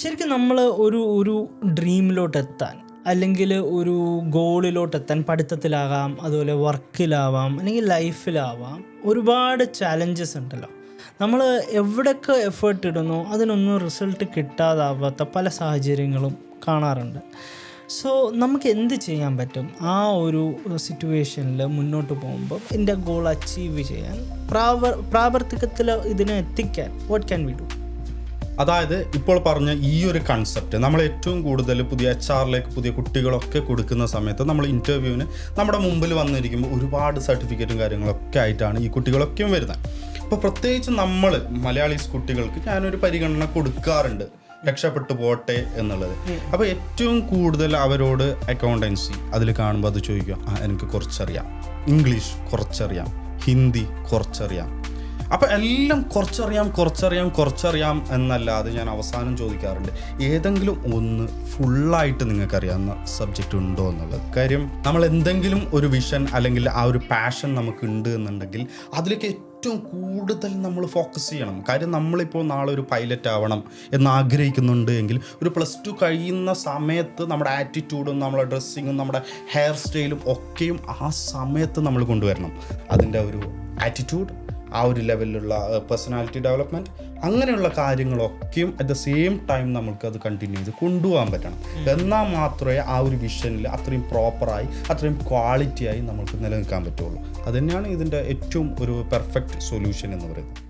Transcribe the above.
ശരിക്കും നമ്മൾ ഒരു ഡ്രീമിലോട്ട് എത്താൻ, അല്ലെങ്കിൽ ഒരു ഗോളിലോട്ട് എത്താൻ, പഠിത്തത്തിലാകാം, അതുപോലെ വർക്കിലാവാം, അല്ലെങ്കിൽ ലൈഫിലാവാം, ഒരുപാട് ചാലഞ്ചസ് ഉണ്ടല്ലോ. നമ്മൾ എവിടെയൊക്കെ എഫേർട്ട് ഇടുന്നോ അതിനൊന്നും റിസൾട്ട് കിട്ടാതാവാത്ത പല സാഹചര്യങ്ങളും കാണാറുണ്ട്. സോ നമുക്ക് എന്ത് ചെയ്യാൻ പറ്റും ആ ഒരു സിറ്റുവേഷനിൽ മുന്നോട്ട് പോകുമ്പോൾ എൻ്റെ ഗോൾ അച്ചീവ് ചെയ്യാൻ, പ്രാവർത്തികത്തിൽ ഇതിനെ എത്തിക്കാൻ? What can we do? അതായത് ഇപ്പോൾ പറഞ്ഞ ഈ ഒരു കൺസെപ്റ്റ് നമ്മൾ ഏറ്റവും കൂടുതൽ പുതിയ HR-ലേക്ക് പുതിയ കുട്ടികളൊക്കെ കൊടുക്കുന്ന സമയത്ത് നമ്മൾ ഇൻ്റർവ്യൂവിന് നമ്മുടെ മുമ്പിൽ വന്നിരിക്കുമ്പോൾ ഒരുപാട് സർട്ടിഫിക്കറ്റും കാര്യങ്ങളൊക്കെ ആയിട്ടാണ് ഈ കുട്ടികളൊക്കെയും വരുന്നത്. അപ്പോൾ പ്രത്യേകിച്ച് നമ്മൾ മലയാളീസ് കുട്ടികൾക്ക് ഞാനൊരു പരിഗണന കൊടുക്കാറുണ്ട്, രക്ഷപ്പെട്ടു പോട്ടെ എന്നുള്ളത്. അപ്പോൾ ഏറ്റവും കൂടുതൽ അവരോട് അക്കൗണ്ടൻസി അതിൽ കാണുമ്പോൾ അത് ചോദിക്കുക, എനിക്ക് കുറച്ചറിയാം, ഇംഗ്ലീഷ് കുറച്ചറിയാം, ഹിന്ദി കുറച്ചറിയാം. അപ്പോൾ എല്ലാം കുറച്ചറിയാം എന്നല്ലാതെ ഞാൻ അവസാനം ചോദിക്കാറുണ്ട്, ഏതെങ്കിലും ഒന്ന് ഫുള്ളായിട്ട് നിങ്ങൾക്കറിയാവുന്ന സബ്ജക്റ്റ് ഉണ്ടോ എന്നുള്ളത്. കാര്യം നമ്മൾ എന്തെങ്കിലും ഒരു വിഷൻ അല്ലെങ്കിൽ ആ ഒരു പാഷൻ നമുക്കുണ്ട് എന്നുണ്ടെങ്കിൽ അതിലേക്ക് ഏറ്റവും കൂടുതൽ നമ്മൾ ഫോക്കസ് ചെയ്യണം. കാര്യം നമ്മളിപ്പോൾ നാളെ ഒരു പൈലറ്റ് ആവണം എന്നാഗ്രഹിക്കുന്നുണ്ട് എങ്കിൽ ഒരു +2 കഴിയുന്ന സമയത്ത് നമ്മുടെ ആറ്റിറ്റ്യൂഡും നമ്മുടെ ഡ്രസ്സിങ്ങും നമ്മുടെ ഹെയർ സ്റ്റൈലും ഒക്കെയും ആ സമയത്ത് നമ്മൾ കൊണ്ടുവരണം. അതിൻ്റെ ഒരു ആറ്റിറ്റ്യൂഡ്, ആ ഒരു ലെവലിലുള്ള പേഴ്സണാലിറ്റി ഡെവലപ്മെൻറ്റ്, അങ്ങനെയുള്ള കാര്യങ്ങളൊക്കെയും അറ്റ് ദ സെയിം ടൈം നമുക്ക് അത് കണ്ടിന്യൂ ചെയ്ത് കൊണ്ടുപോകാൻ പറ്റണം. എന്നാൽ മാത്രമേ ആ ഒരു വിഷനിൽ അത്രയും പ്രോപ്പറായി അത്രയും ക്വാളിറ്റിയായി നമുക്ക് നിലനിൽക്കാൻ പറ്റുള്ളൂ. അതുതന്നെയാണ് ഇതിൻ്റെ ഏറ്റവും ഒരു പെർഫെക്റ്റ് സൊല്യൂഷൻ എന്ന് പറയുന്നത്.